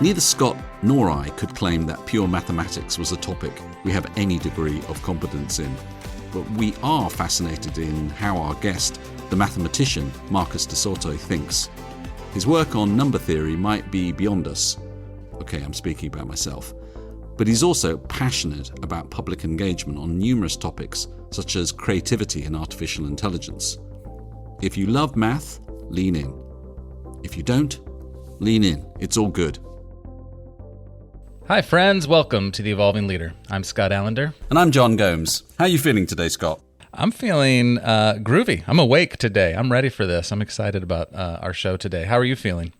Neither Scott nor I could claim that pure mathematics was a topic we have any degree of competence in. But we are fascinated in how our guest, the mathematician Marcus de Sautoy, thinks. His work on number theory might be beyond us. Okay, I'm speaking about myself. But he's also passionate about public engagement on numerous topics, such as creativity and artificial intelligence. If you love math, lean in. If you don't, lean in. It's all good. Hi friends, welcome to The Evolving Leader. I'm Scott Allender. And I'm John Gomes. How are you feeling today, Scott? I'm feeling groovy. I'm awake today. I'm ready for this. I'm excited about our show today. How are you feeling?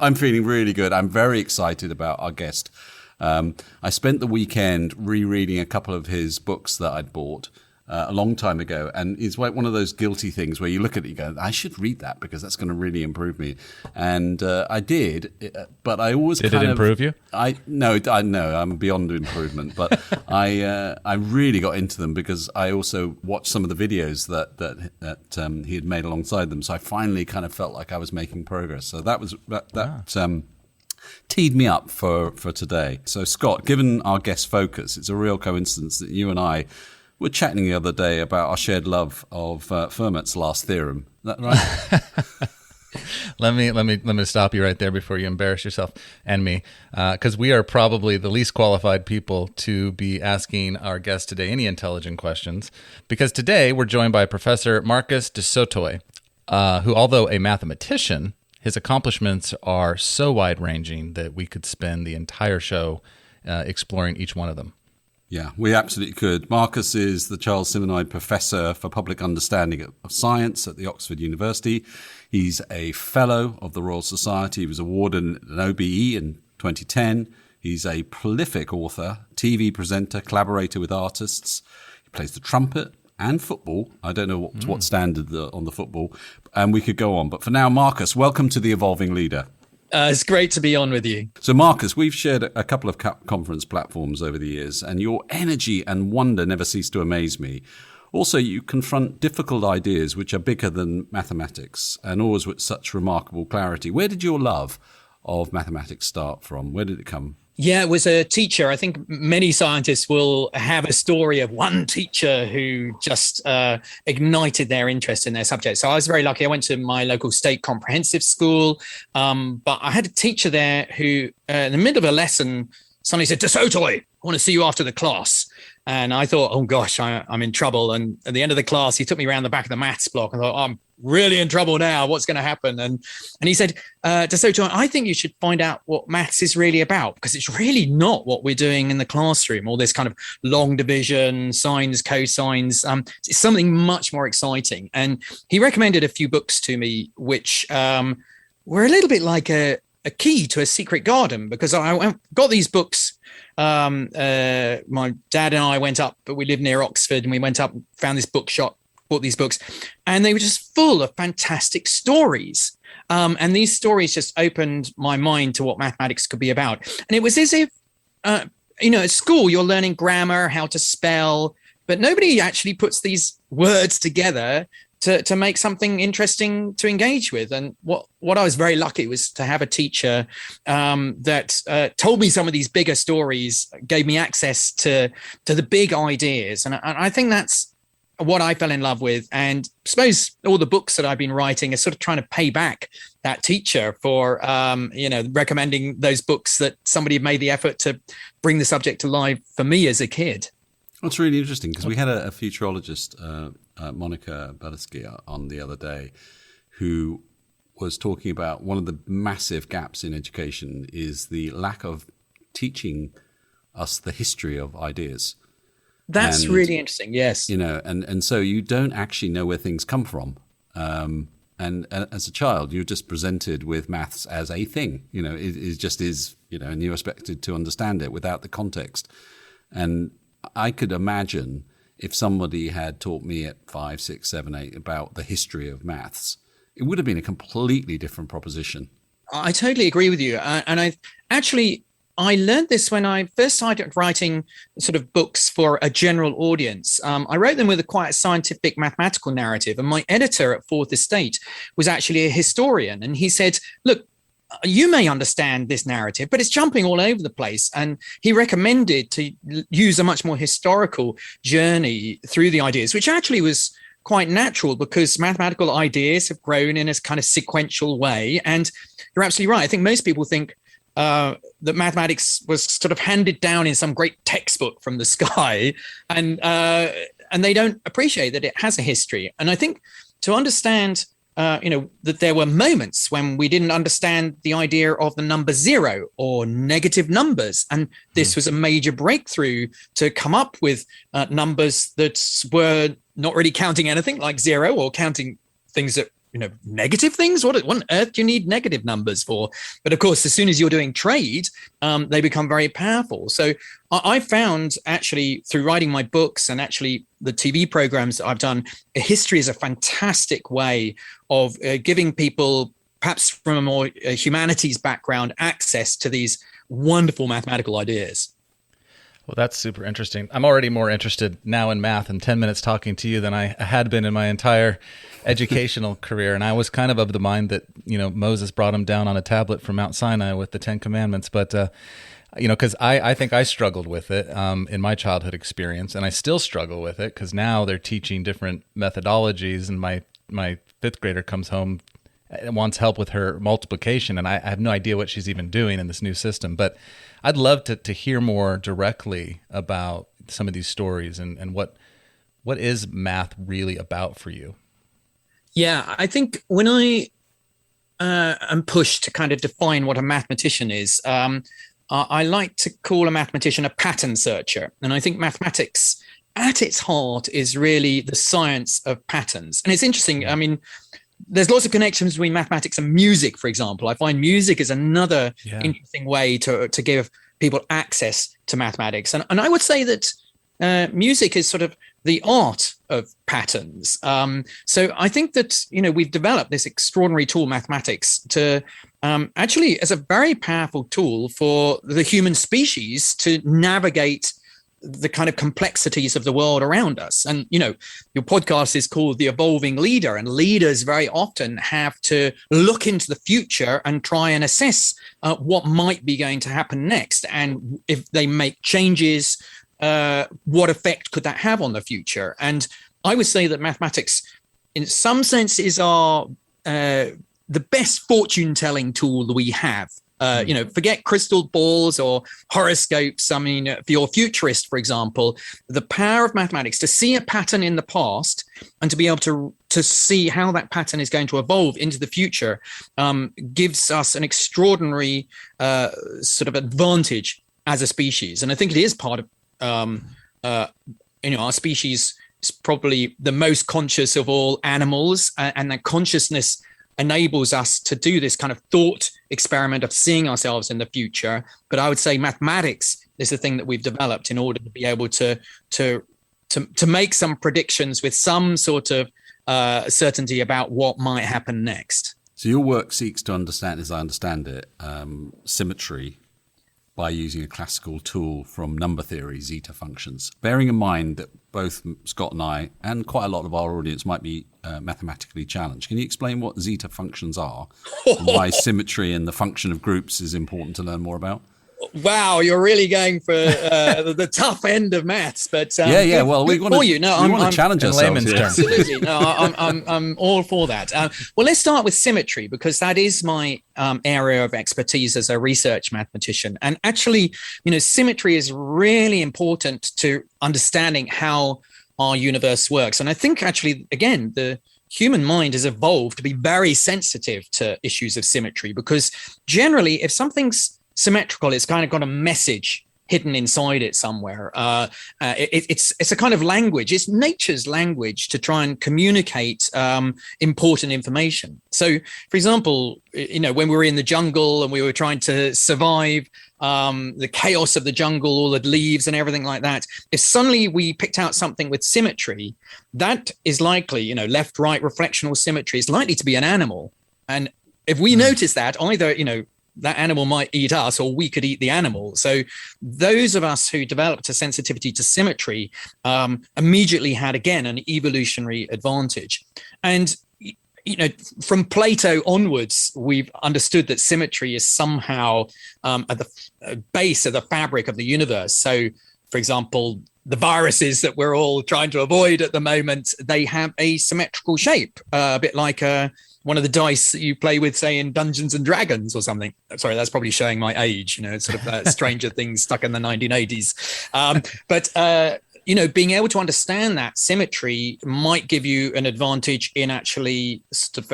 I'm feeling really good. I'm very excited about our guest. I spent the weekend rereading a couple of his books that I'd bought a long time ago, and it's like one of those guilty things where you look at it, you go, I should read that because that's going to really improve me. And I did, but I always Did it improve you? No, I'm beyond improvement, but I really got into them because I also watched some of the videos that he had made alongside them. So I finally kind of felt like I was making progress. So that teed me up for today. So Scott, given our guest focus, it's a real coincidence that you and I were chatting the other day about our shared love of Fermat's last theorem. Is that right? Let me stop you right there before you embarrass yourself and me, because we are probably the least qualified people to be asking our guest today any intelligent questions. Because today we're joined by Professor Marcus de Sautoy, who, although a mathematician, his accomplishments are so wide-ranging that we could spend the entire show exploring each one of them. Yeah, we absolutely could. Marcus is the Charles Simonide Professor for Public Understanding of Science at the Oxford University. He's a Fellow of the Royal Society. He was awarded an OBE in 2010. He's a prolific author, TV presenter, collaborator with artists. He plays the trumpet and football. I don't know what standard on the football. And we could go on. But for now, Marcus, welcome to The Evolving Leader. It's great to be on with you. So, Marcus, we've shared a couple of conference platforms over the years, and your energy and wonder never cease to amaze me. Also, you confront difficult ideas which are bigger than mathematics, and always with such remarkable clarity. Where did your love of mathematics start from? Where did it come? Yeah, it was a teacher. I think many scientists will have a story of one teacher who just ignited their interest in their subject. So I was very lucky. I went to my local state comprehensive school, but I had a teacher there who, in the middle of a lesson, suddenly said, "De Sautoy, I want to see you after the class." And I thought, oh gosh, I'm in trouble. And at the end of the class, he took me around the back of the maths block and thought, oh, I'm really in trouble now. What's going to happen? And he said, De Sautoy, I think you should find out what maths is really about, because it's really not what we're doing in the classroom, all this kind of long division, sines, cosines. It's something much more exciting. And he recommended a few books to me, which were a little bit like a key to a secret garden, because I got these books. My dad and I went up, but we live near Oxford, and we went up, found this bookshop, bought these books, and they were just full of fantastic stories. And these stories just opened my mind to what mathematics could be about. And it was as if, at school, you're learning grammar, how to spell, but nobody actually puts these words together to make something interesting to engage with. And what I was very lucky was to have a teacher that told me some of these bigger stories, gave me access to the big ideas. And I think that's what I fell in love with. And I suppose all the books that I've been writing are sort of trying to pay back that teacher for, recommending those books that somebody had made the effort to bring the subject to life for me as a kid. That's really interesting, because we had a futurologist, Monica Belinsky, on the other day, who was talking about one of the massive gaps in education is the lack of teaching us the history of ideas. That's really interesting, yes. And so you don't actually know where things come from. And as a child, you're just presented with maths as a thing. It just is, and you're expected to understand it without the context. And I could imagine if somebody had taught me at 5, 6, 7, 8 about the history of maths, it would have been a completely different proposition. I totally agree with you. And I learned this when I first started writing sort of books for a general audience. I wrote them with quite a scientific mathematical narrative. And my editor at Fourth Estate was actually a historian. And he said, look, you may understand this narrative, but it's jumping all over the place. And he recommended to use a much more historical journey through the ideas, which actually was quite natural because mathematical ideas have grown in a kind of sequential way. And you're absolutely right. I think most people think that mathematics was sort of handed down in some great textbook from the sky, and they don't appreciate that it has a history. And I think to understand that there were moments when we didn't understand the idea of the number zero or negative numbers. And this was a major breakthrough to come up with numbers that were not really counting anything like zero or counting things that, negative things. What on earth do you need negative numbers for? But of course, as soon as you're doing trade, they become very powerful. So I found actually through writing my books and actually the TV programs that I've done, history is a fantastic way of giving people, perhaps from a more humanities background, access to these wonderful mathematical ideas. Well, that's super interesting. I'm already more interested now in math in 10 minutes talking to you than I had been in my entire educational career. And I was kind of the mind that, Moses brought him down on a tablet from Mount Sinai with the 10 Commandments. But, because I think I struggled with it in my childhood experience, and I still struggle with it because now they're teaching different methodologies. And my fifth grader comes home and wants help with her multiplication, and I have no idea what she's even doing in this new system. But I'd love to hear more directly about some of these stories and what is math really about for you? Yeah, I think when I am pushed to kind of define what a mathematician is, I like to call a mathematician a pattern searcher. And I think mathematics at its heart is really the science of patterns. And it's interesting. I mean, there's lots of connections between mathematics and music, for example. I find music is another interesting way to give people access to mathematics. And I would say that music is sort of the art of patterns. So I think that, we've developed this extraordinary tool, mathematics, to actually as a very powerful tool for the human species to navigate the kind of complexities of the world around us. And, your podcast is called The Evolving Leader, and leaders very often have to look into the future and try and assess what might be going to happen next. And if they make changes, what effect could that have on the future? And I would say that mathematics, in some sense, is the best fortune telling tool that we have. Forget crystal balls or horoscopes. I mean, for your futurist, for example, the power of mathematics to see a pattern in the past and to be able to see how that pattern is going to evolve into the future gives us an extraordinary sort of advantage as a species. And I think it is part of, our species is probably the most conscious of all animals, and that consciousness enables us to do this kind of thought experiment of seeing ourselves in the future. But I would say mathematics is the thing that we've developed in order to be able to make some predictions with some sort of certainty about what might happen next. So your work seeks to understand, as I understand it, symmetry by using a classical tool from number theory, zeta functions. Bearing in mind that both Scott and I, and quite a lot of our audience, might be mathematically challenged. Can you explain what zeta functions are and why symmetry and the function of groups is important to learn more about? Wow, you're really going for the tough end of maths, but yeah. Well, we want to challenge ourselves. Absolutely, no, I'm all for that. Well, let's start with symmetry, because that is my area of expertise as a research mathematician. And actually, symmetry is really important to understanding how our universe works. And I think actually, again, the human mind has evolved to be very sensitive to issues of symmetry, because generally, if something's symmetrical, it's kind of got a message hidden inside it somewhere. It's a kind of language. It's nature's language to try and communicate important information. So, for example, when we were in the jungle and we were trying to survive the chaos of the jungle, all the leaves and everything like that, if suddenly we picked out something with symmetry, that is likely, left, right, reflectional symmetry is likely to be an animal. And if we notice that, either, that animal might eat us or we could eat the animal. So those of us who developed a sensitivity to symmetry immediately had, again, an evolutionary advantage. And, from Plato onwards, we've understood that symmetry is somehow at the base of the fabric of the universe. So, for example, the viruses that we're all trying to avoid at the moment, they have a symmetrical shape, a bit like one of the dice that you play with, say, in Dungeons and Dragons or something. Sorry, that's probably showing my age, it's sort of Stranger Things stuck in the 1980s. But being able to understand that symmetry might give you an advantage in actually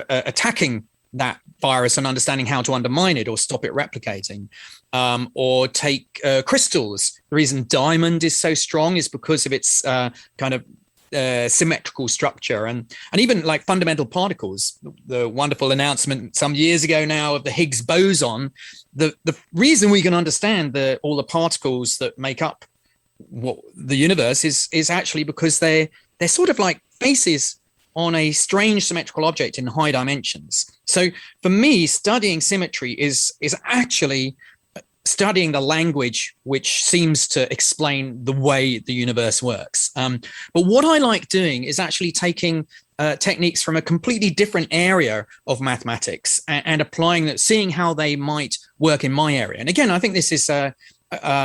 attacking that virus and understanding how to undermine it or stop it replicating. Or take crystals. The reason diamond is so strong is because of its kind of symmetrical structure, and even like fundamental particles. The wonderful announcement some years ago now of the Higgs boson. The reason we can understand all the particles that make up what the universe is actually because they're sort of like faces on a strange symmetrical object in high dimensions. So for me, studying symmetry is actually studying the language which seems to explain the way the universe works. But what I like doing is actually taking techniques from a completely different area of mathematics and applying that, seeing how they might work in my area. And again, I think this is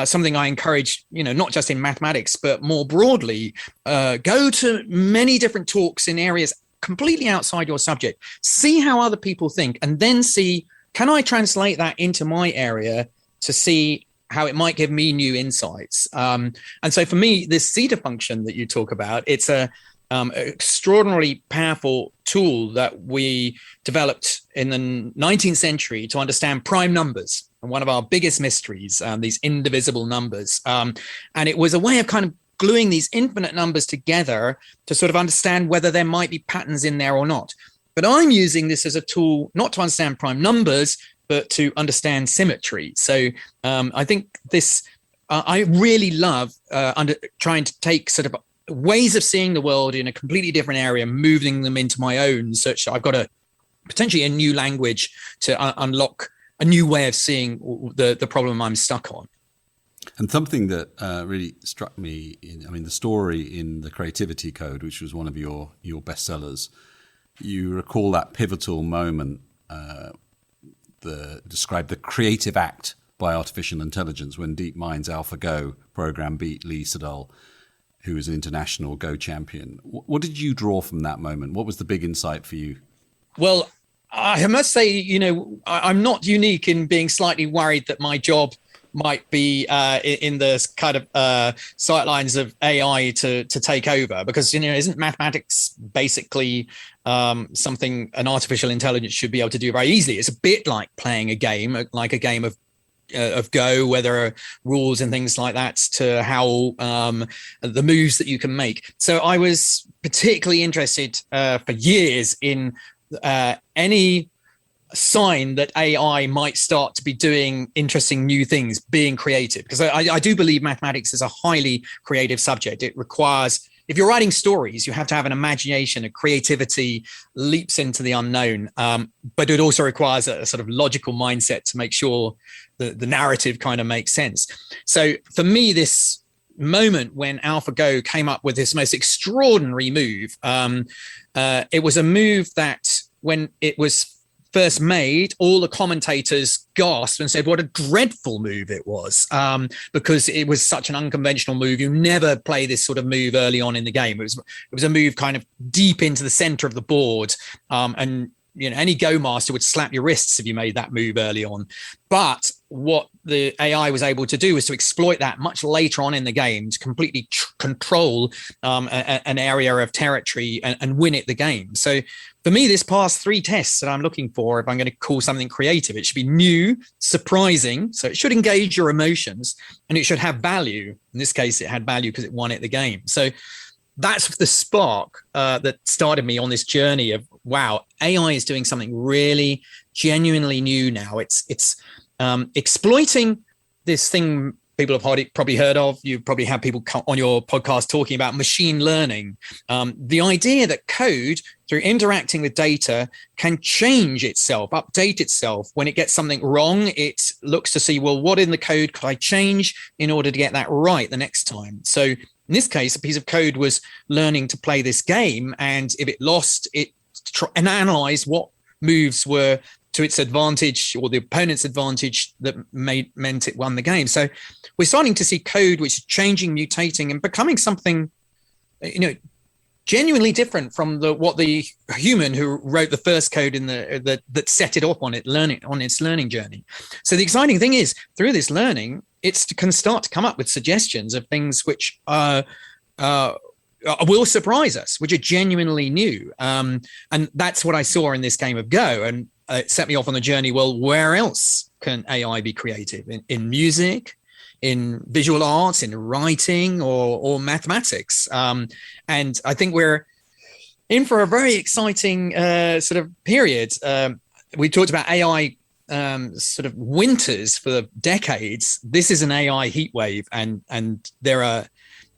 something I encourage, not just in mathematics, but more broadly. Go to many different talks in areas completely outside your subject. See how other people think, and then see, can I translate that into my area to see how it might give me new insights. And so for me, this zeta function that you talk about, it's a extraordinarily powerful tool that we developed in the 19th century to understand prime numbers. And one of our biggest mysteries, these indivisible numbers. And it was a way of kind of gluing these infinite numbers together to sort of understand whether there might be patterns in there or not. But I'm using this as a tool not to understand prime numbers, but to understand symmetry. So I think this, I really love trying to take sort of ways of seeing the world in a completely different area, moving them into my own, such that I've got potentially a new language to unlock a new way of seeing the problem I'm stuck on. And something that really struck me, the story in The Creativity Code, which was one of your bestsellers, you recall that pivotal moment described the creative act by artificial intelligence when DeepMind's AlphaGo program beat Lee Sedol, who was an international Go champion. What did you draw from that moment? What was the big insight for you? Well, I must say, I'm not unique in being slightly worried that my job might be in the kind of sightlines of AI to take over, because isn't mathematics basically something an artificial intelligence should be able to do very easily? It's a bit like playing a game, like a game of Go, where there are rules and things like that to how the moves that you can make. So I was particularly interested for years in any sign that AI might start to be doing interesting new things, being creative, because I do believe mathematics is a highly creative subject. It requires, if you're writing stories, you have to have an imagination, a creativity, leaps into the unknown, but it also requires a sort of logical mindset to make sure the narrative kind of makes sense. So for me, this moment when AlphaGo came up with this most extraordinary move, it was a move that when it was first made, all the commentators gasped and said what a dreadful move it was, because it was such an unconventional move. You never play this sort of move early on in the game. It was a move kind of deep into the center of the board, and any Go master would slap your wrists if you made that move early on. But what the AI was able to do was to exploit that much later on in the game to completely control an area of territory and win it the game. So for me, this passed 3 tests that I'm looking for if I'm going to call something creative. It should be new, surprising, so it should engage your emotions, and it should have value. In this case, it had value because it won it the game. So that's the spark that started me on this journey of, wow, AI is doing something really genuinely new now. It's exploiting this thing people have probably heard of. You probably have people on your podcast talking about machine learning. The idea that code, through interacting with data, can change itself, update itself. When it gets something wrong, it looks to see, well, what in the code could I change in order to get that right the next time? So in this case, a piece of code was learning to play this game, and if it lost, it and analyze what moves were to its advantage or the opponent's advantage that meant it won the game. So we're starting to see code which is changing, mutating, and becoming something, genuinely different from what the human who wrote the first code that set it off on its learning journey. So the exciting thing is, through this learning, it can start to come up with suggestions of things which will surprise us, which are genuinely new. And that's what I saw in this game of Go. And it set me off on the journey. Well, where else can AI be creative? In music, in visual arts, in writing, or mathematics. And I think we're in for a very exciting sort of period. We talked about AI sort of winters for decades. This is an AI heat wave, and there are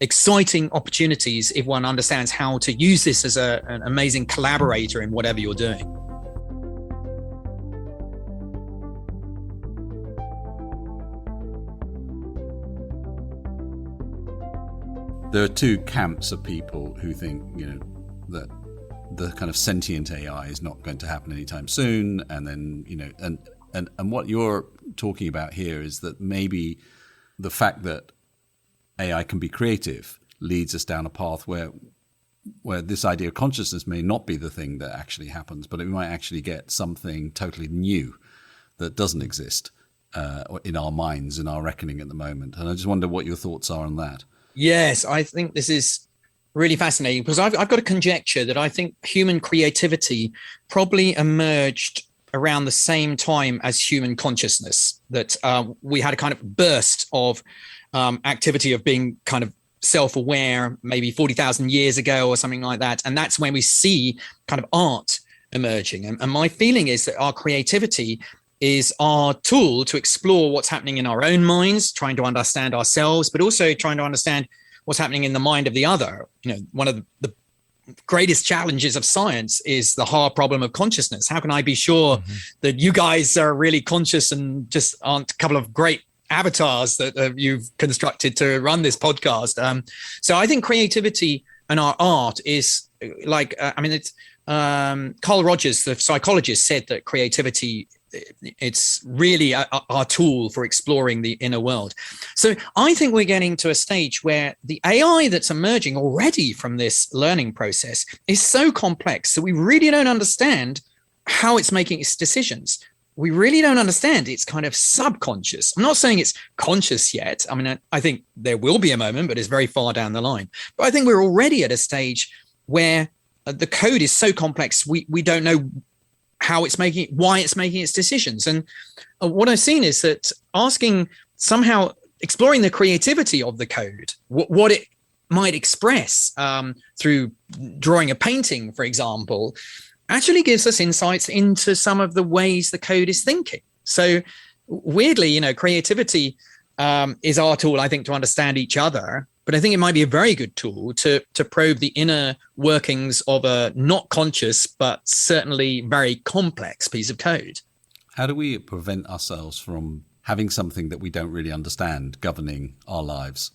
exciting opportunities if one understands how to use this as an amazing collaborator in whatever you're doing. There are two camps of people who think, that the kind of sentient AI is not going to happen anytime soon, and then, and what you're talking about here is that maybe the fact that AI can be creative leads us down a path where this idea of consciousness may not be the thing that actually happens, but it might actually get something totally new that doesn't exist in our minds, in our reckoning at the moment. And I just wonder what your thoughts are on that. Yes, I think this is really fascinating, because I've got a conjecture that I think human creativity probably emerged around the same time as human consciousness, that we had a kind of burst of activity of being kind of self-aware maybe 40,000 years ago or something like that. And that's when we see kind of art emerging. And my feeling is that our creativity is our tool to explore what's happening in our own minds, trying to understand ourselves, but also trying to understand what's happening in the mind of the other. One of the greatest challenges of science is the hard problem of consciousness. How can I be sure that you guys are really conscious and just aren't a couple of great avatars that you've constructed to run this podcast? So I think creativity and our art is like, it's Carl Rogers, the psychologist, said that creativity, it's really our tool for exploring the inner world. So I think we're getting to a stage where the AI that's emerging already from this learning process is so complex that we really don't understand how it's making its decisions. We really don't understand its kind of subconscious. I'm not saying it's conscious yet. I think there will be a moment, but it's very far down the line. But I think we're already at a stage where the code is so complex, we don't know how it's making, why it's making its decisions. And what I've seen is that exploring the creativity of the code, what it might express through drawing a painting, for example, actually gives us insights into some of the ways the code is thinking. So weirdly, creativity is our tool, I think, to understand each other. But I think it might be a very good tool to probe the inner workings of a not conscious, but certainly very complex piece of code. How do we prevent ourselves from having something that we don't really understand governing our lives?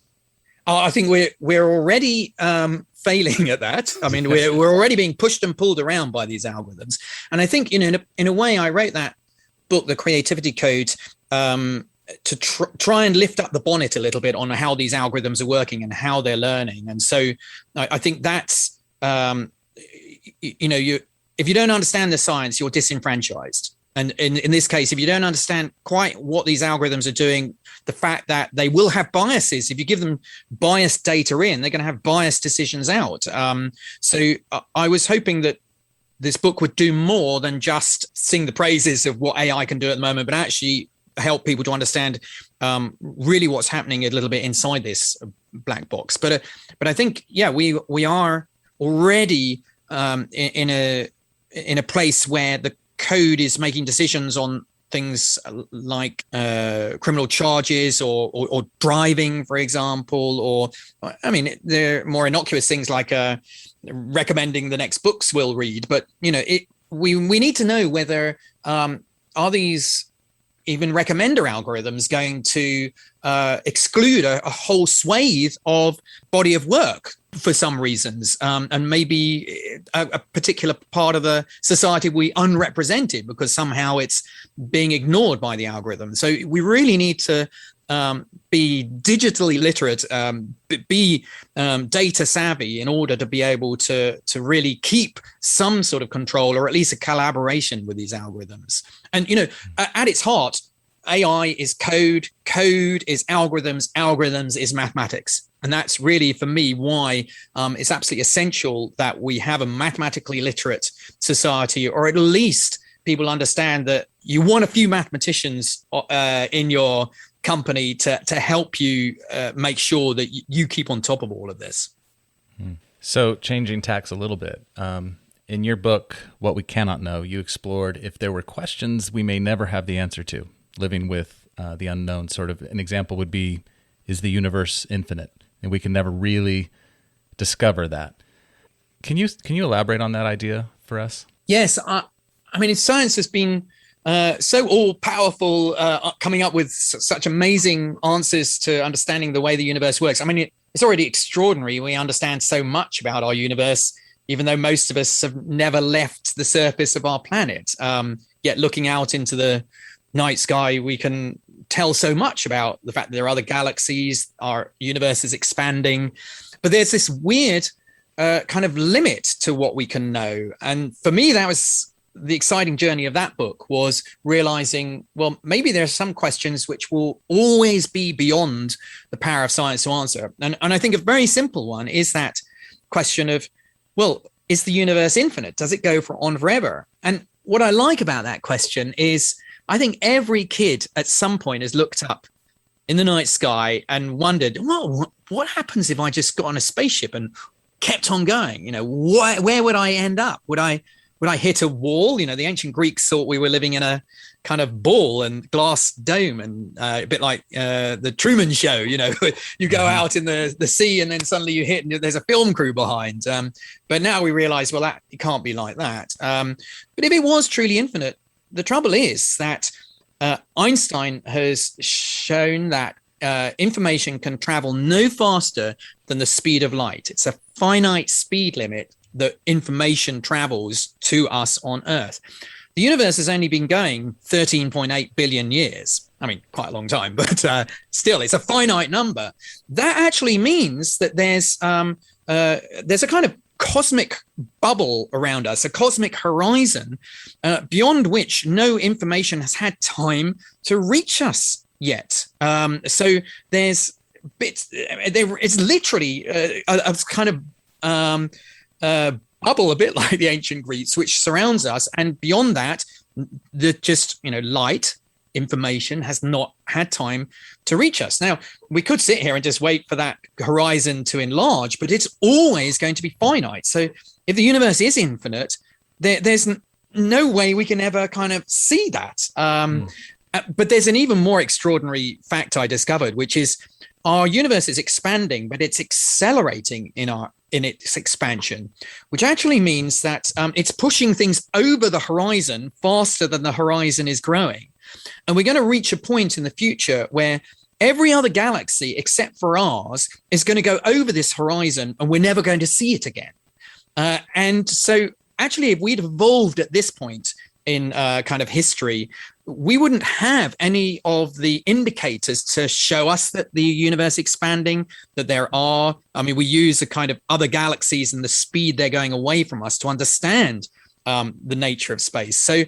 I think we're already failing at that. We're already being pushed and pulled around by these algorithms. And I think, in a way, I wrote that book, The Creativity Code, to try and lift up the bonnet a little bit on how these algorithms are working and how they're learning. And so I think that's, if you don't understand the science, you're disenfranchised. And in this case, if you don't understand quite what these algorithms are doing, the fact that they will have biases, if you give them biased data in, they're going to have biased decisions out. So I was hoping that this book would do more than just sing the praises of what AI can do at the moment, but actually help people to understand really what's happening a little bit inside this black box. But I think, we are already in a place where the code is making decisions on things like criminal charges or driving, for example, or there are more innocuous things like recommending the next books we'll read. But we need to know whether are these even recommender algorithms going to exclude a whole swathe of body of work. for some reasons, and maybe a particular part of the society we unrepresented because somehow it's being ignored by the algorithm. So we really need to be digitally literate, be data savvy in order to be able to really keep some sort of control, or at least a collaboration with these algorithms. And, at its heart, AI is code, code is algorithms, algorithms is mathematics. And that's really, for me, why it's absolutely essential that we have a mathematically literate society, or at least people understand that you want a few mathematicians in your company to help you make sure that you keep on top of all of this. So changing tacks a little bit. In your book, What We Cannot Know, you explored if there were questions we may never have the answer to, living with the unknown. Sort of an example would be, is the universe infinite? And we can never really discover that. Can you elaborate on that idea for us? Yes. I mean, science has been so all-powerful, coming up with such amazing answers to understanding the way the universe works. I mean, it's already extraordinary. We understand so much about our universe, even though most of us have never left the surface of our planet. Yet looking out into the night sky, we can tell so much about the fact that there are other galaxies, our universe is expanding. But there's this weird kind of limit to what we can know. And for me, that was the exciting journey of that book, was realizing, well, maybe there are some questions which will always be beyond the power of science to answer. And I think a very simple one is that question of, well, is the universe infinite? Does it go on forever? And what I like about that question is, I think every kid at some point has looked up in the night sky and wondered, well, what happens if I just got on a spaceship and kept on going? Where would I end up? Would I hit a wall? The ancient Greeks thought we were living in a kind of ball and glass dome, and a bit like the Truman Show. You go out in the sea and then suddenly you hit and there's a film crew behind. But now we realize, well, that it can't be like that. But if it was truly infinite, the trouble is that Einstein has shown that information can travel no faster than the speed of light. It's a finite speed limit that information travels to us on Earth. The universe has only been going 13.8 billion years. I mean, quite a long time, but still, it's a finite number. That actually means that there's a kind of cosmic bubble around us, a cosmic horizon beyond which no information has had time to reach us yet. So there's bits. It's literally a kind of bubble, a bit like the ancient Greeks, which surrounds us, and beyond that, light information has not had time to reach us. Now, we could sit here and just wait for that horizon to enlarge, but it's always going to be finite. So if the universe is infinite, there's no way we can ever kind of see that. But there's an even more extraordinary fact I discovered, which is our universe is expanding, but it's accelerating in its expansion, which actually means that it's pushing things over the horizon faster than the horizon is growing. And we're going to reach a point in the future where every other galaxy except for ours is going to go over this horizon and we're never going to see it again. And so actually, if we'd evolved at this point in kind of history, we wouldn't have any of the indicators to show us that the universe is expanding, that we use the kind of other galaxies and the speed they're going away from us to understand the nature of space. So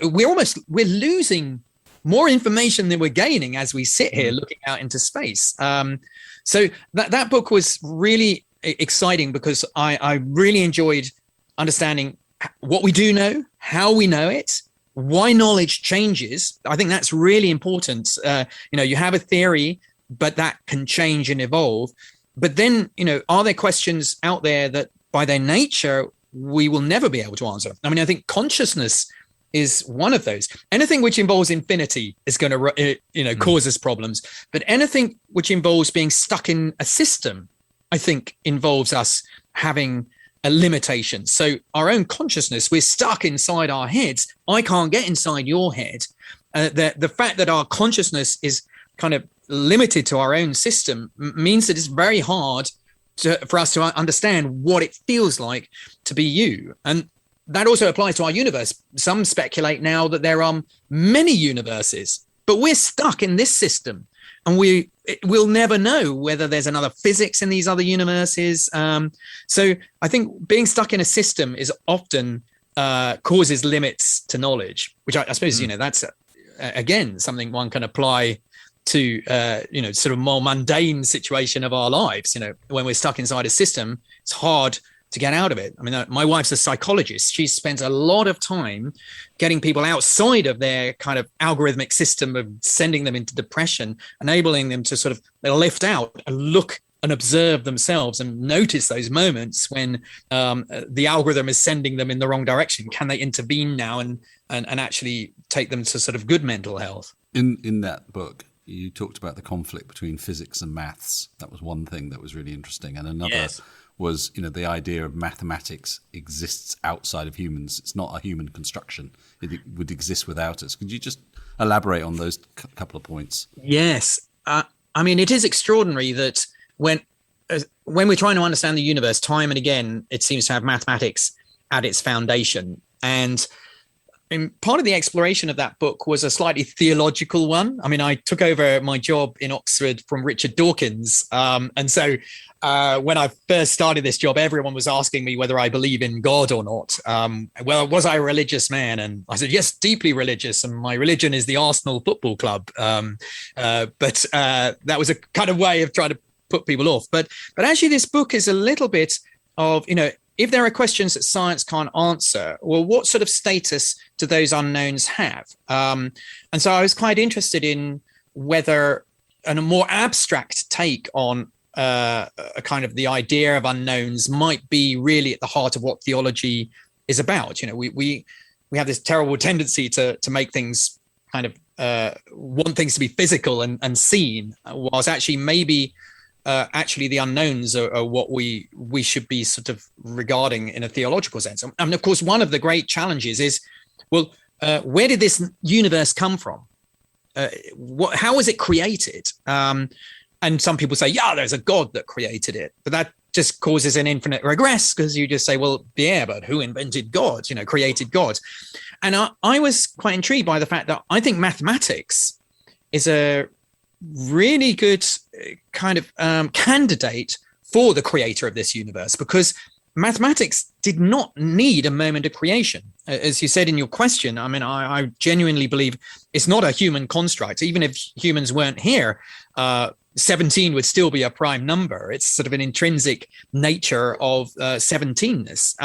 we're losing more information than we're gaining as we sit here looking out into space. So that book was really exciting because I really enjoyed understanding what we do know, how we know it, why knowledge changes. I think that's really important. You have a theory, but that can change and evolve. But then, are there questions out there that by their nature, we will never be able to answer? I mean, I think consciousness is one of those. Anything which involves infinity is going to, cause us problems. But anything which involves being stuck in a system, I think involves us having a limitation. So our own consciousness, we're stuck inside our heads. I can't get inside your head. The fact that our consciousness is kind of limited to our own system means that it's very hard for us to understand what it feels like to be you. And that also applies to our universe. Some speculate now that there are many universes, but we're stuck in this system, and we'll never know whether there's another physics in these other universes. So I think being stuck in a system is often causes limits to knowledge, which I suppose, that's again something one can apply to sort of more mundane situation of our lives. When we're stuck inside a system, it's hard to get out of it. I mean, my wife's a psychologist. She spends a lot of time getting people outside of their kind of algorithmic system of sending them into depression, enabling them to sort of lift out and look and observe themselves and notice those moments when the algorithm is sending them in the wrong direction. Can they intervene now and actually take them to sort of good mental health? In that book, you talked about the conflict between physics and maths. That was one thing that was really interesting. And another was, the idea of mathematics exists outside of humans. It's not a human construction. It would exist without us. Could you just elaborate on those couple of points? Yes. I mean, it is extraordinary that when we're trying to understand the universe, time and again, it seems to have mathematics at its foundation. And part of the exploration of that book was a slightly theological one. I mean, I took over my job in Oxford from Richard Dawkins. And so when I first started this job, everyone was asking me whether I believe in God or not. Was I a religious man? And I said, yes, deeply religious. And my religion is the Arsenal Football Club. But that was a kind of way of trying to put people off. But actually, this book is a little bit of, if there are questions that science can't answer, well, what sort of status do those unknowns have? And so I was quite interested in whether a more abstract take on a kind of the idea of unknowns might be really at the heart of what theology is about. We have this terrible tendency to make things kind of want things to be physical and seen, whilst actually maybe actually the unknowns are what we should be sort of regarding in a theological sense. And of course, one of the great challenges is, well, where did this universe come from? How was it created? And some people say, yeah, there's a God that created it. But that just causes an infinite regress, because you just say, well, yeah, but who invented God, created God? And I was quite intrigued by the fact that I think mathematics is a really good kind of candidate for the creator of this universe, because mathematics did not need a moment of creation. As you said in your question, I mean, I genuinely believe it's not a human construct. Even if humans weren't here, 17 would still be a prime number. It's sort of an intrinsic nature of 17ness.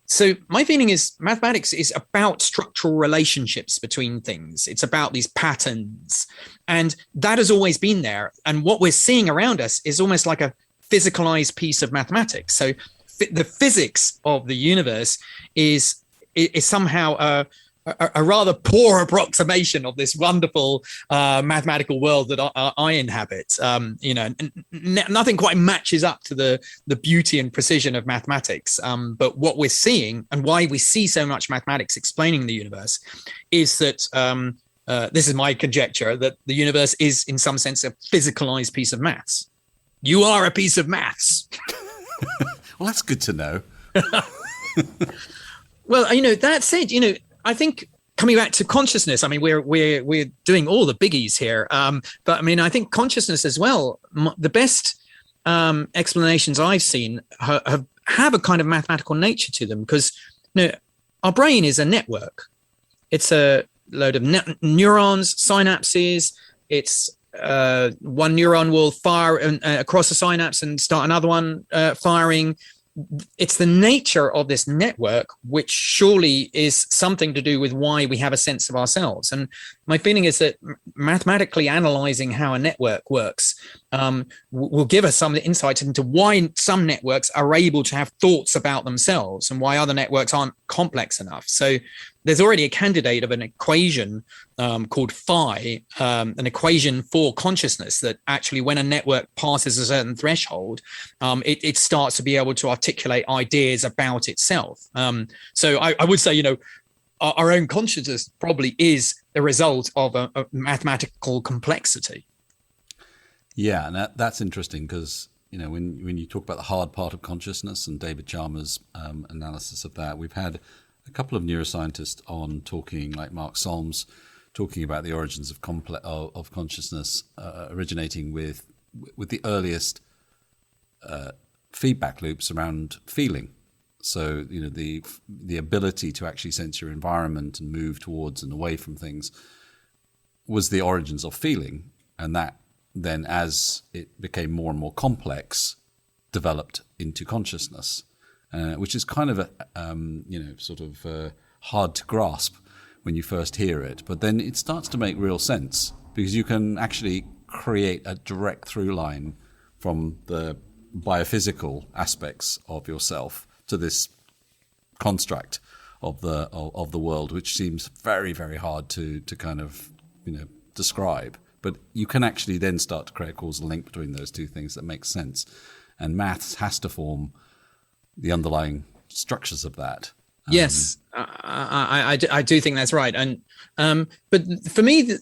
So my feeling is mathematics is about structural relationships between things. It's about these patterns, and that has always been there. And what we're seeing around us is almost like a physicalized piece of mathematics. So the physics of the universe is somehow a rather poor approximation of this wonderful mathematical world that I inhabit. Nothing quite matches up to the beauty and precision of mathematics. But what we're seeing, and why we see so much mathematics explaining the universe, is that this is my conjecture, that the universe is in some sense a physicalized piece of maths. You are a piece of maths. Well, that's good to know. Well, that said, I think coming back to consciousness, I mean, we're doing all the biggies here. But I mean, I think consciousness as well, the best explanations I've seen have a kind of mathematical nature to them, because our brain is a network. It's a load of neurons, synapses. It's one neuron will fire across a synapse and start another one firing. It's the nature of this network, which surely is something to do with why we have a sense of ourselves. And my feeling is that mathematically analyzing how a network works will give us some insight into why some networks are able to have thoughts about themselves and why other networks aren't complex enough. So there's already a candidate of an equation called phi, an equation for consciousness, that actually when a network passes a certain threshold, it starts to be able to articulate ideas about itself. So I would say, our own consciousness probably is the result of a mathematical complexity. Yeah, and that's interesting, because when you talk about the hard part of consciousness and David Chalmers' analysis of that, we've had a couple of neuroscientists on talking, like Mark Solms, talking about the origins of consciousness, originating with the earliest feedback loops around feeling. So, the ability to actually sense your environment and move towards and away from things was the origins of feeling. And that then, as it became more and more complex, developed into consciousness, which is kind of hard to grasp when you first hear it. But then it starts to make real sense, because you can actually create a direct through line from the biophysical aspects of yourself to this construct of the world, which seems very, very hard to kind of describe. But you can actually then start to create a causal link between those two things that makes sense, and maths has to form the underlying structures of that. Yes, I do think that's right. And but for me,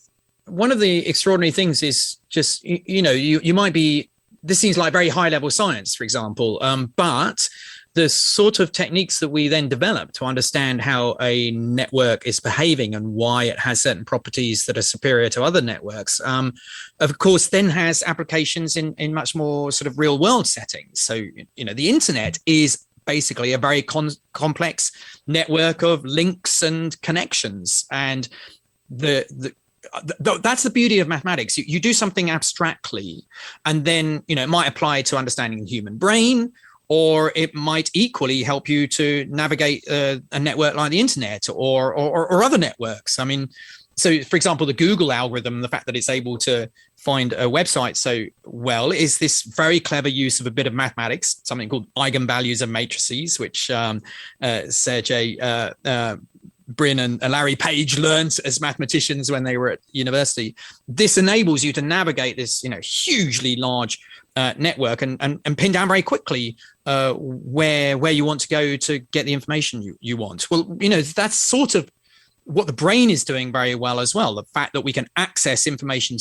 one of the extraordinary things is just you might be. This seems like very high level science, for example, but the sort of techniques that we then develop to understand how a network is behaving and why it has certain properties that are superior to other networks, of course, then has applications in much more sort of real world settings. So, the internet is basically a very complex network of links and connections. And that's the beauty of mathematics. You do something abstractly, and then, it might apply to understanding the human brain, or it might equally help you to navigate a network like the internet or other networks. I mean, so for example, the Google algorithm, the fact that it's able to find a website so well is this very clever use of a bit of mathematics, something called eigenvalues of matrices, which Sergey Brin and Larry Page learned as mathematicians when they were at university. This enables you to navigate this, hugely large network and pin down very quickly where you want to go to get the information you want. Well, that's sort of what the brain is doing very well as well. The fact that we can access information,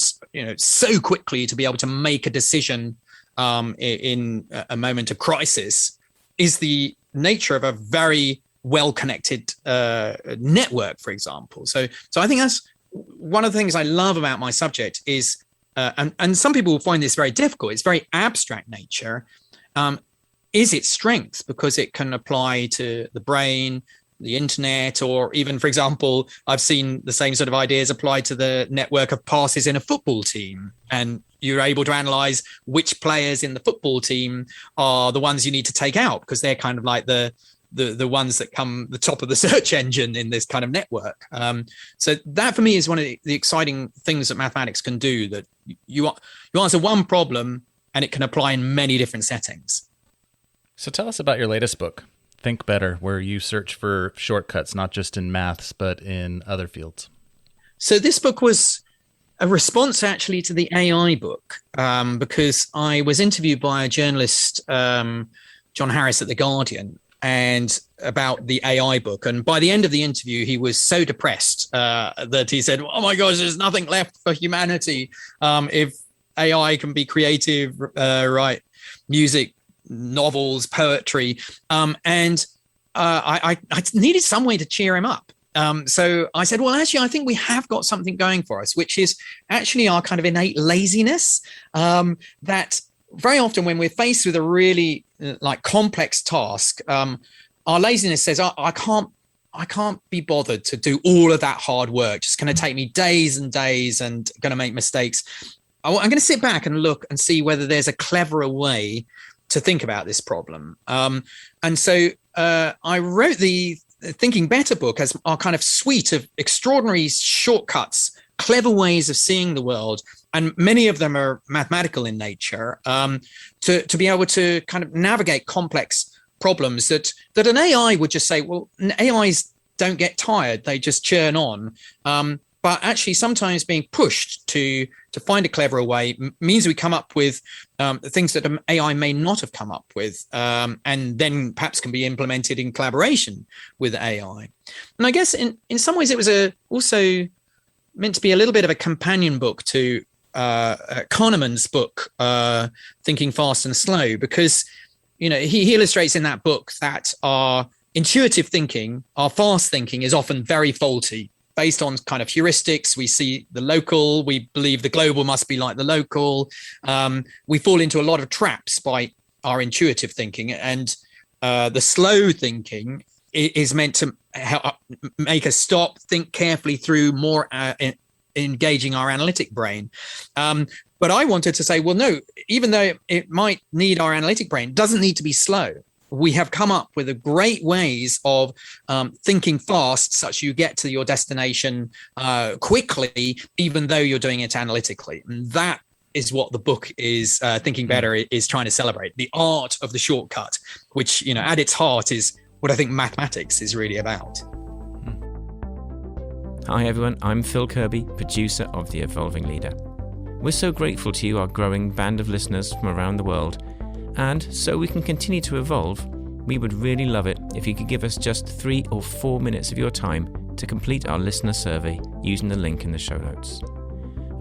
so quickly to be able to make a decision in a moment of crisis is the nature of a very well-connected network, for example. So I think that's one of the things I love about my subject is, and some people will find this very difficult, it's very abstract nature, is its strength, because it can apply to the brain, the internet, or even, for example, I've seen the same sort of ideas applied to the network of passes in a football team. And you're able to analyze which players in the football team are the ones you need to take out, because they're kind of like the ones that come the top of the search engine in this kind of network. So that for me is one of the exciting things that mathematics can do, that you answer one problem and it can apply in many different settings. So tell us about your latest book, Think Better, where you search for shortcuts, not just in maths, but in other fields. So this book was a response actually to the AI book, because I was interviewed by a journalist, John Harris at The Guardian, and about the AI book. And by the end of the interview, he was so depressed that he said, oh my gosh, there's nothing left for humanity. If AI can be creative, write music, novels, poetry. And I needed some way to cheer him up. So I said, well, actually, I think we have got something going for us, which is actually our kind of innate laziness, that very often when we're faced with a really complex task, our laziness says, I can't be bothered to do all of that hard work. It's going to take me days and days and going to make mistakes. I'm going to sit back and look and see whether there's a cleverer way to think about this problem. And so I wrote the Thinking Better book as our kind of suite of extraordinary shortcuts, clever ways of seeing the world, and many of them are mathematical in nature, to be able to kind of navigate complex problems that an AI would just say, well, AIs don't get tired, they just churn on. But actually sometimes being pushed to find a cleverer way means we come up with things that an AI may not have come up with, and then perhaps can be implemented in collaboration with AI. And I guess in some ways it was also meant to be a little bit of a companion book to Kahneman's book, Thinking Fast and Slow, because he illustrates in that book that our intuitive thinking, our fast thinking, is often very faulty, based on kind of heuristics. We see the local, we believe the global must be like the local. We fall into a lot of traps by our intuitive thinking, and the slow thinking is meant to make us stop, think carefully through, more engaging our analytic brain. But I wanted to say, well, no, even though it might need our analytic brain, it doesn't need to be slow. We have come up with a great ways of thinking fast, such you get to your destination quickly, even though you're doing it analytically. And that is what the book is, Thinking Better, is trying to celebrate. The art of the shortcut, which, at its heart is what I think mathematics is really about. Hi everyone, I'm Phil Kirby, producer of The Evolving Leader. We're so grateful to you, our growing band of listeners from around the world. And so we can continue to evolve, we would really love it if you could give us just 3 or 4 minutes of your time to complete our listener survey using the link in the show notes.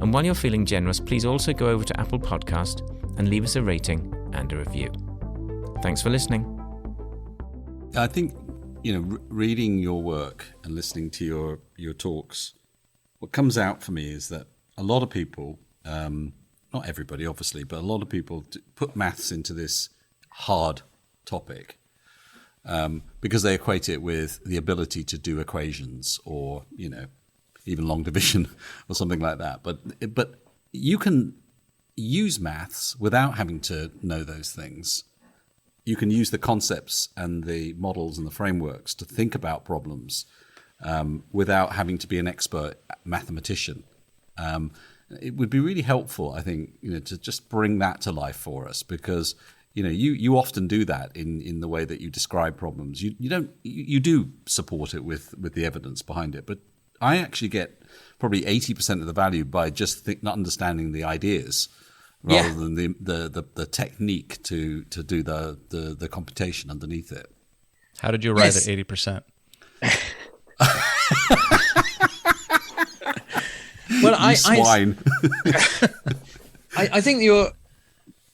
And while you're feeling generous, please also go over to Apple Podcast and leave us a rating and a review. Thanks for listening. I think, reading your work and listening to your talks, what comes out for me is that a lot of people, not everybody, obviously, but a lot of people put maths into this hard topic because they equate it with the ability to do equations or, even long division or something like that. But you can use maths without having to know those things. You can use the concepts and the models and the frameworks to think about problems without having to be an expert mathematician. It would be really helpful, I think, to just bring that to life for us, because you often do that in the way that you describe problems. You do support it with the evidence behind it, but I actually get probably 80% of the value by just not understanding the ideas rather than the technique to do the computation underneath it. How did you arrive at 80%? Well, I think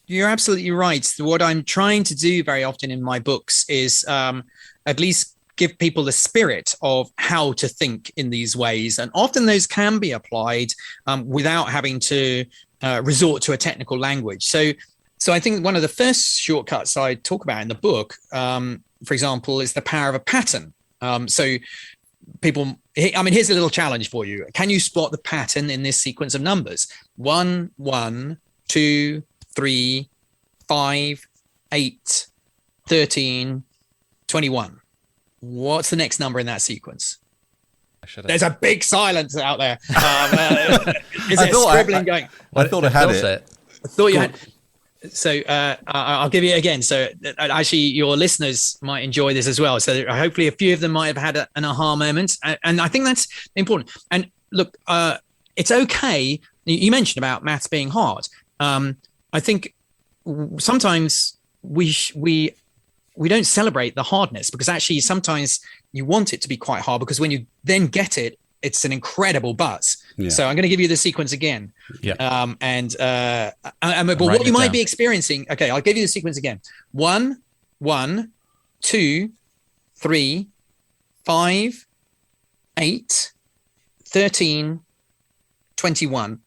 you're absolutely right. What I'm trying to do very often in my books is at least give people the spirit of how to think in these ways, and often those can be applied without having to resort to a technical language. So I think one of the first shortcuts I talk about in the book, for example, is the power of a pattern. So people, here's a little challenge for you. Can you spot the pattern in this sequence of numbers? 1, 1, 2, 3, 5, 8, 13, 21. What's the next number in that sequence? There's a big silence out there. Is it scribbling going? I thought I had it. I thought you had. So I'll give you it again. So actually, your listeners might enjoy this as well. So hopefully, a few of them might have had an aha moment, and I think that's important. And look, it's okay. You mentioned about maths being hard. I think sometimes we don't celebrate the hardness, because actually sometimes you want it to be quite hard, because when you then get it, it's an incredible buzz. Yeah. So I'm going to give you the sequence again. Yeah. But what you might be experiencing, okay, I'll give you the sequence again. 1, 1, 2, 3, 5, 8, 13, 21.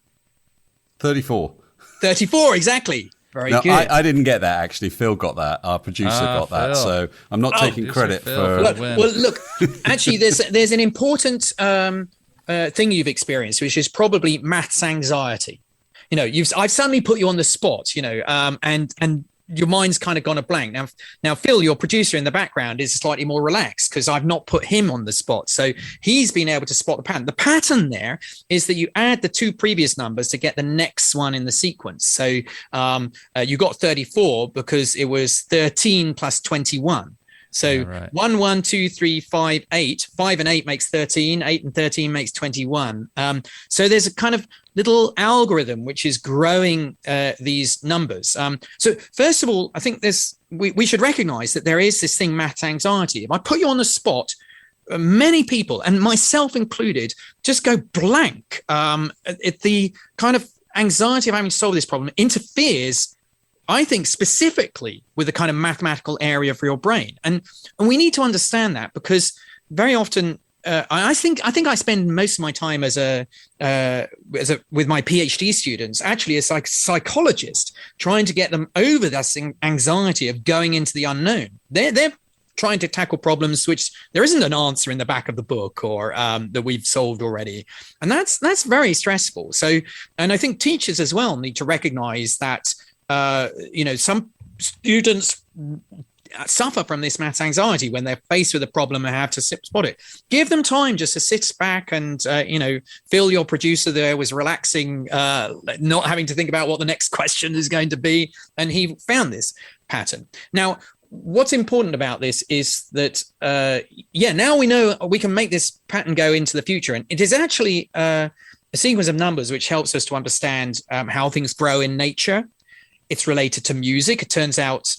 34. 34, exactly. Very good. I didn't get that, actually. Phil got that. Our producer got that. So I'm not taking credit for... Look, actually, there's an important thing you've experienced, which is probably maths anxiety. I've suddenly put you on the spot, and your mind's kind of gone a blank. Now, Phil, your producer in the background, is slightly more relaxed because I've not put him on the spot. So he's been able to spot the pattern. The pattern there is that you add the 2 previous numbers to get the next one in the sequence. So you got 34 because it was 13 plus 21. So 1, 1, 2, 3, 5, 8. 5 and 8 makes 13. 8 and 13 makes 21. So there's a kind of little algorithm which is growing these numbers. So first of all, I think we should recognize that there is this thing, math anxiety. If I put you on the spot, many people, and myself included, just go blank at the kind of anxiety of having to solve this problem interferes, I think, specifically with the kind of mathematical area for your brain. And we need to understand that, because very often I think I spend most of my time with my PhD students actually as a psychologist, trying to get them over this anxiety of going into the unknown. They're trying to tackle problems which there isn't an answer in the back of the book or that we've solved already. And that's very stressful. So, and I think teachers as well need to recognize that, some students suffer from this maths anxiety when they're faced with a problem and have to spot it. Give them time just to sit back and, Phil, your producer there, was relaxing, not having to think about what the next question is going to be. And he found this pattern. Now, what's important about this is that, now we know we can make this pattern go into the future. And it is actually a sequence of numbers which helps us to understand how things grow in nature. It's related to music. It turns out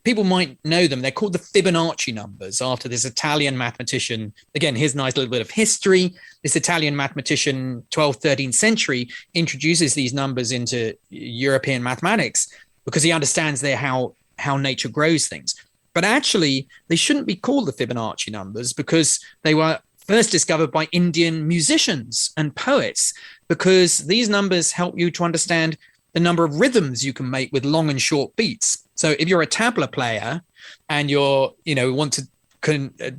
people might know them. They're called the Fibonacci numbers after this Italian mathematician. Again, here's a nice little bit of history. This Italian mathematician, 12th, 13th century, introduces these numbers into European mathematics because he understands how nature grows things. But actually, they shouldn't be called the Fibonacci numbers because they were first discovered by Indian musicians and poets, because these numbers help you to understand the number of rhythms you can make with long and short beats. So if you're a tabla player and want to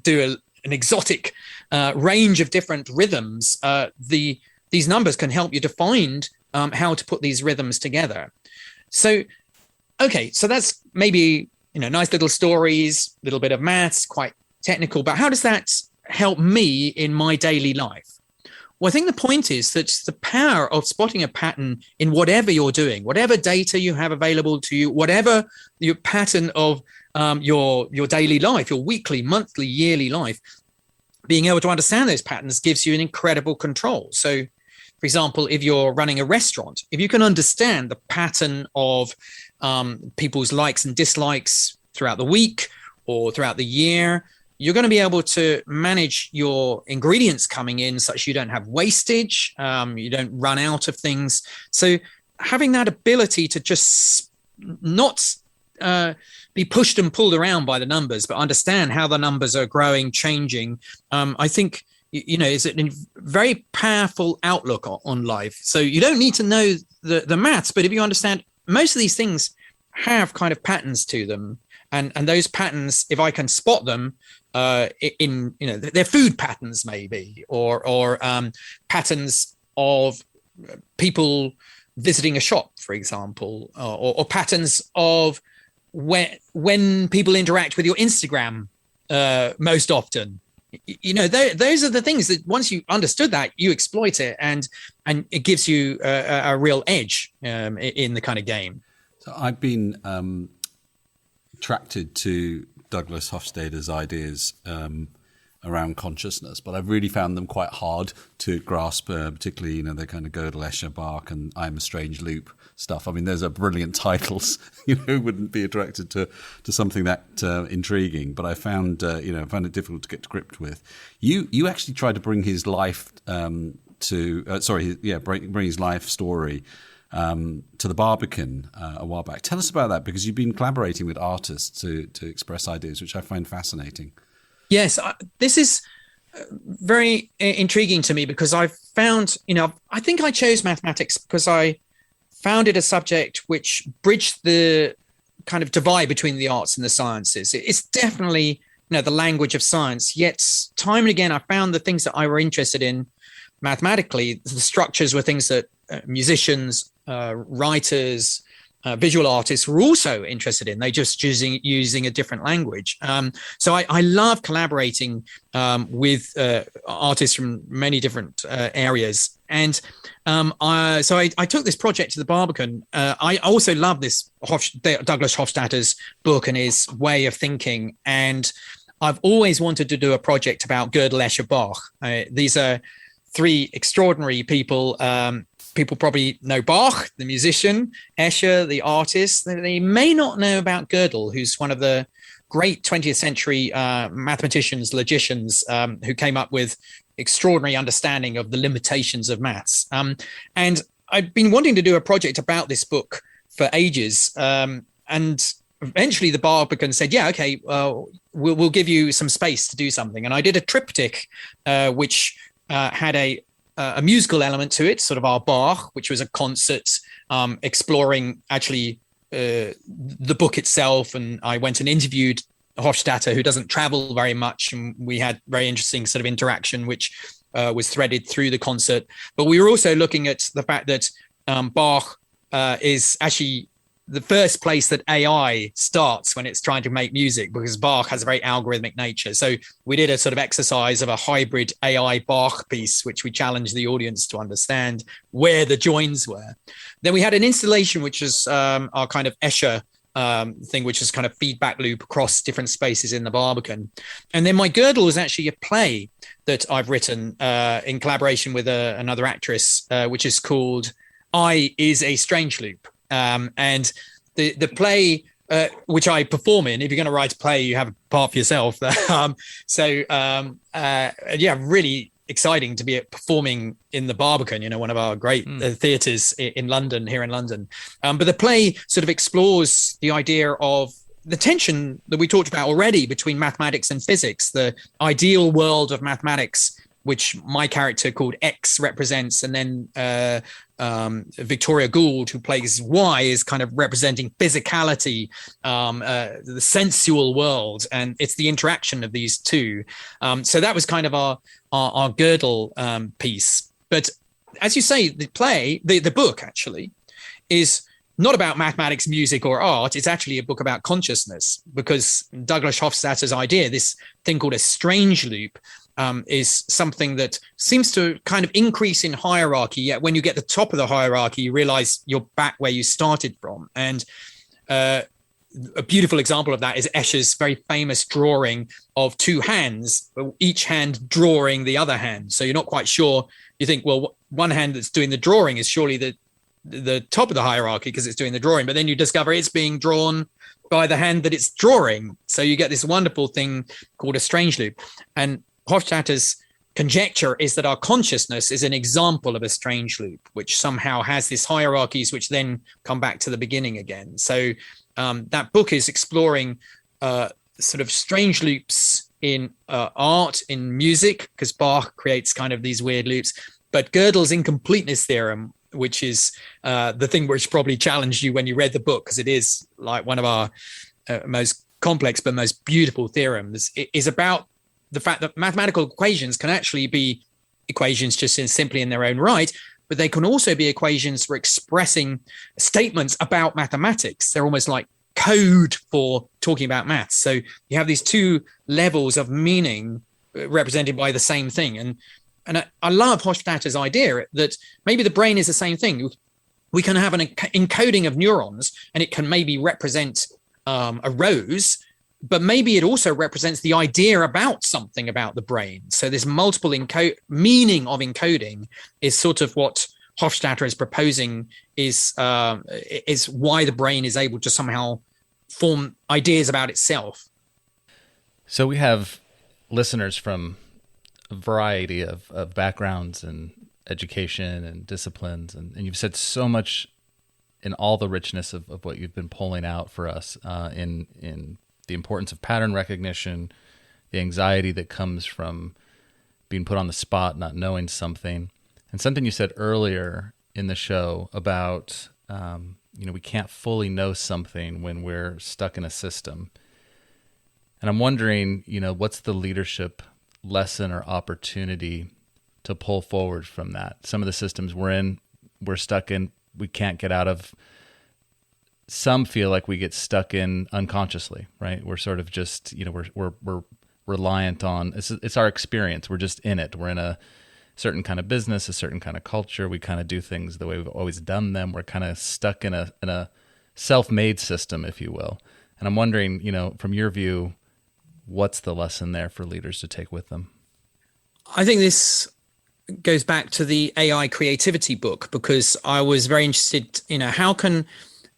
do an exotic range of different rhythms, these numbers can help you to find how to put these rhythms together. So that's maybe, nice little stories, little bit of maths, quite technical, but how does that help me in my daily life? Well, I think the point is that the power of spotting a pattern in whatever you're doing, whatever data you have available to you, whatever your pattern of your daily life, your weekly, monthly, yearly life, being able to understand those patterns gives you an incredible control. So, for example, if you're running a restaurant, if you can understand the pattern of people's likes and dislikes throughout the week or throughout the year, you're going to be able to manage your ingredients coming in such you don't have wastage, you don't run out of things. So having that ability to just not be pushed and pulled around by the numbers, but understand how the numbers are growing, changing, I think, is a very powerful outlook on life. So you don't need to know the maths, but if you understand most of these things have kind of patterns to them. And those patterns, if I can spot them, they're food patterns maybe, or patterns of people visiting a shop, for example, or patterns of when people interact with your Instagram most often. Those are the things that once you understood that, you exploit it, and it gives you a real edge in the kind of game. So I've been attracted to Douglas Hofstadter's ideas around consciousness, but I've really found them quite hard to grasp, particularly, the kind of Gödel, Escher, Bach, and I'm a Strange Loop stuff. I mean, those are brilliant titles, wouldn't be attracted to something that intriguing, but I found it difficult to get to grips with. You actually tried to bring his life bring his life story to the Barbican a while back. Tell us about that, because you've been collaborating with artists to express ideas, which I find fascinating. Yes, this is very intriguing to me, because I've found, I think I chose mathematics because I found it a subject which bridged the kind of divide between the arts and the sciences. It's definitely, the language of science, yet time and again, I found the things that I were interested in mathematically, the structures were things that musicians, writers, visual artists were also interested in. They just using a different language. So I love collaborating with artists from many different areas. And so I took this project to the Barbican. I also love this Douglas Hofstadter's book and his way of thinking. And I've always wanted to do a project about Gödel, Escher, Bach. These are three extraordinary people. People probably know Bach, the musician, Escher, the artist. They may not know about Gödel, who's one of the great 20th century mathematicians, logicians, who came up with extraordinary understanding of the limitations of maths. And I'd been wanting to do a project about this book for ages, and eventually the Barbican said, "Yeah, okay, we'll give you some space to do something." And I did a triptych, which had a musical element to it, sort of our Bach, which was a concert exploring actually the book itself. And I went and interviewed Hofstadter, who doesn't travel very much, and we had very interesting sort of interaction, which was threaded through the concert. But we were also looking at the fact that Bach is actually the first place that AI starts when it's trying to make music, because Bach has a very algorithmic nature. So we did a sort of exercise of a hybrid AI Bach piece, which we challenged the audience to understand where the joins were. Then we had an installation, which is our kind of Escher thing, which is kind of feedback loop across different spaces in the Barbican. And then my girdle is actually a play that I've written in collaboration with another actress, which is called I is a Strange Loop. And the play, which I perform in, if you're going to write a play, you have a part for yourself. Really exciting to be performing in the Barbican, one of our great theatres in London, here in London. But the play sort of explores the idea of the tension that we talked about already between mathematics and physics, the ideal world of mathematics, which my character called X represents, and then Victoria Gould, who plays Y, is kind of representing physicality, the sensual world, and it's the interaction of these two. So that was kind of our girdle piece. But as you say, the play, the book actually, is not about mathematics, music, or art. It's actually a book about consciousness, because Douglas Hofstadter's idea, this thing called a strange loop, is something that seems to kind of increase in hierarchy. Yet when you get to the top of the hierarchy, you realize you're back where you started from. And a beautiful example of that is Escher's very famous drawing of two hands, each hand drawing the other hand. So you're not quite sure. You think, well, one hand that's doing the drawing is surely the top of the hierarchy because it's doing the drawing. But then you discover it's being drawn by the hand that it's drawing. So you get this wonderful thing called a strange loop. And Hofstadter's conjecture is that our consciousness is an example of a strange loop, which somehow has these hierarchies, which then come back to the beginning again. So that book is exploring sort of strange loops in art, in music, because Bach creates kind of these weird loops. But Gödel's incompleteness theorem, which is the thing which probably challenged you when you read the book, because it is like one of our most complex but most beautiful theorems, it is about the fact that mathematical equations can actually be equations just simply in their own right, but they can also be equations for expressing statements about mathematics. They're almost like code for talking about maths. So you have these two levels of meaning represented by the same thing. And I love Hofstadter's idea that maybe the brain is the same thing. We can have an encoding of neurons, and it can maybe represent a rose, but maybe it also represents the idea about something about the brain. So this multiple meaning of encoding is sort of what Hofstadter is proposing is why the brain is able to somehow form ideas about itself. So we have listeners from a variety of backgrounds and education and disciplines, and you've said so much in all the richness of what you've been pulling out for us in the importance of pattern recognition, the anxiety that comes from being put on the spot, not knowing something, and something you said earlier in the show about, we can't fully know something when we're stuck in a system. And I'm wondering, what's the leadership lesson or opportunity to pull forward from that? Some of the systems we're stuck in, we can't get out of. Some feel like we get stuck in unconsciously, right? We're sort of just, we're reliant on, it's our experience. We're just in it. We're in a certain kind of business, a certain kind of culture. We kind of do things the way we've always done them. We're kind of stuck in a self-made system, if you will. And I'm wondering, from your view, what's the lesson there for leaders to take with them? I think this goes back to the AI creativity book, because I was very interested, how can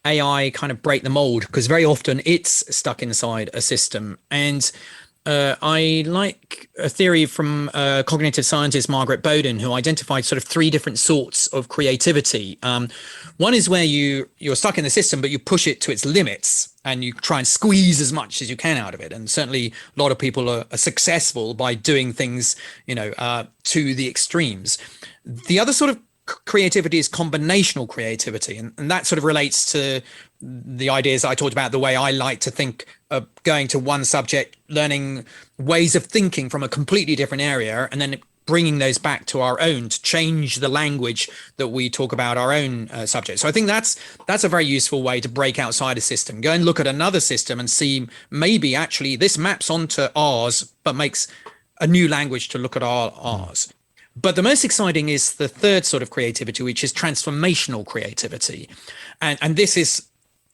AI kind of break the mold, because very often it's stuck inside a system. And I like a theory from cognitive scientist Margaret Bowden, who identified sort of 3 different sorts of creativity. One is where you're stuck in the system, but you push it to its limits and you try and squeeze as much as you can out of it. And certainly a lot of people are successful by doing things, to the extremes. The other sort of creativity is combinational creativity, and that sort of relates to the ideas that I talked about, the way I like to think of going to one subject, learning ways of thinking from a completely different area, and then bringing those back to our own to change the language that we talk about our own subject. So I think that's a very useful way to break outside a system. Go and look at another system and see maybe actually this maps onto ours, but makes a new language to look at ours. But the most exciting is the third sort of creativity, which is transformational creativity. And this is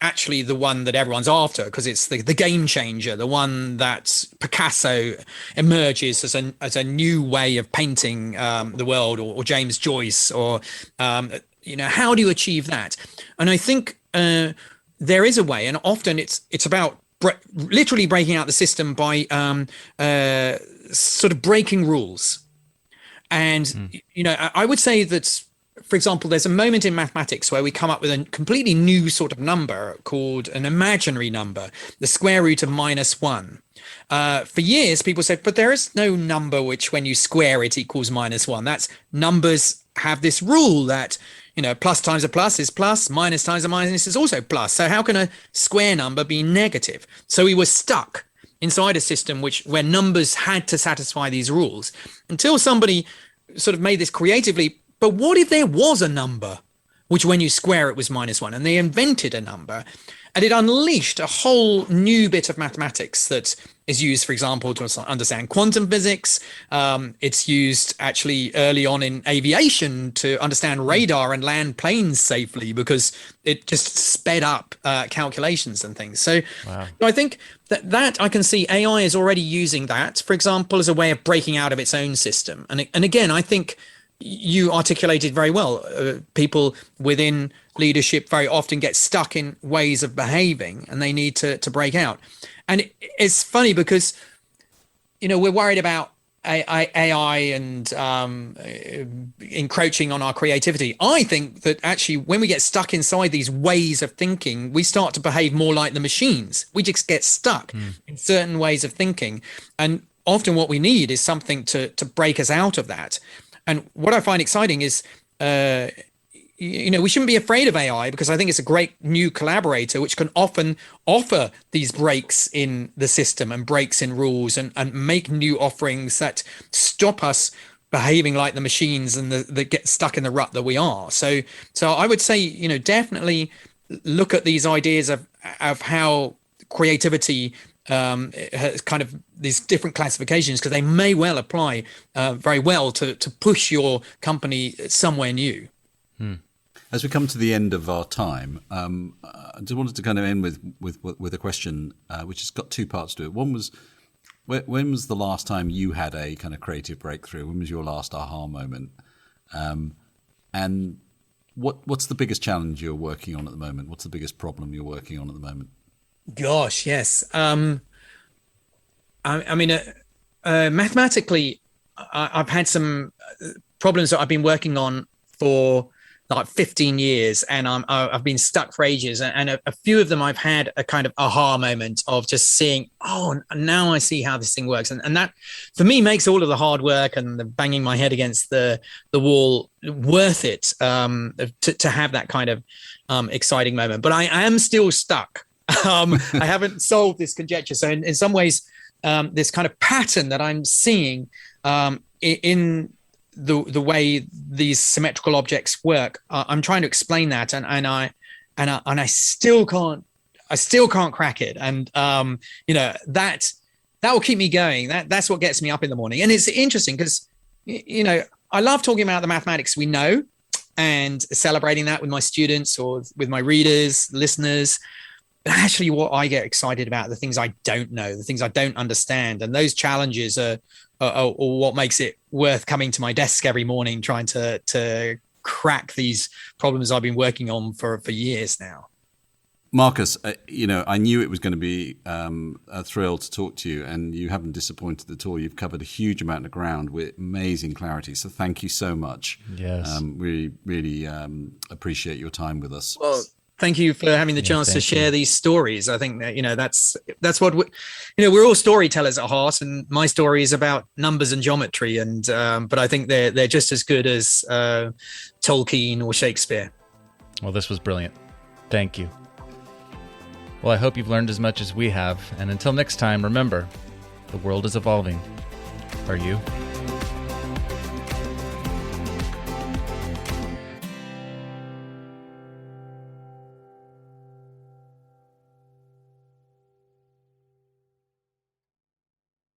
actually the one that everyone's after, because it's the game changer, the one that Picasso emerges as a new way of painting the world, or James Joyce, or, how do you achieve that? And I think there is a way, and often it's about literally breaking out the system by sort of breaking rules. And, I would say that, for example, there's a moment in mathematics where we come up with a completely new sort of number called an imaginary number, the square root of -1. For years, people said, but there is no number which when you square it equals -1. That's numbers have this rule that, plus times a plus is plus, minus times a minus is also plus. So how can a square number be negative? So we were stuck inside a system where numbers had to satisfy these rules, until somebody sort of made this creatively. But what if there was a number which when you square it was -1? And they invented a number, and it unleashed a whole new bit of mathematics that is used, for example, to understand quantum physics. It's used actually early on in aviation to understand radar and land planes safely, because it just sped up calculations and things. So I think that I can see AI is already using that, for example, as a way of breaking out of its own system. And again, I think you articulated very well. People within leadership very often get stuck in ways of behaving, and they need to break out. And it's funny because, we're worried about AI and encroaching on our creativity. I think that actually when we get stuck inside these ways of thinking, we start to behave more like the machines. We just get stuck in certain ways of thinking. And often what we need is something to break us out of that. And what I find exciting is, we shouldn't be afraid of AI, because I think it's a great new collaborator which can often offer these breaks in the system and breaks in rules, and make new offerings that stop us behaving like the machines and that get stuck in the rut that we are. So I would say, definitely look at these ideas of how creativity has kind of these different classifications, because they may well apply very well to push your company somewhere new. As we come to the end of our time, I just wanted to kind of end with a question which has got 2 parts to it. One was, when was the last time you had a kind of creative breakthrough? When was your last aha moment? And what's the biggest challenge you're working on at the moment? What's the biggest problem you're working on at the moment? Gosh, yes. Mathematically, I've had some problems that I've been working on for like 15 years, and I've been stuck for ages. And a few of them I've had a kind of aha moment of just seeing, oh, now I see how this thing works. And that, for me, makes all of the hard work and the banging my head against the wall worth it, to have that kind of exciting moment. But I am still stuck. I haven't solved this conjecture. So in some ways, this kind of pattern that I'm seeing in the way these symmetrical objects work, I'm trying to explain that, and I still can't crack it. And that will keep me going. That's what gets me up in the morning. And it's interesting because I love talking about the mathematics we know and celebrating that with my students or with my readers, listeners. But actually what I get excited about are the things I don't know, the things I don't understand. And those challenges are what makes it worth coming to my desk every morning, trying to crack these problems I've been working on for years now. Marcus, I knew it was going to be a thrill to talk to you, and you haven't disappointed at all. You've covered a huge amount of ground with amazing clarity. So thank you so much. Yes. We really appreciate your time with us. Well, thank you for having the chance to share these stories. I think that, that's what we're all storytellers at heart, and my story is about numbers and geometry. And but I think they're just as good as Tolkien or Shakespeare. Well, this was brilliant. Thank you. Well, I hope you've learned as much as we have. And until next time, remember, the world is evolving. Are you?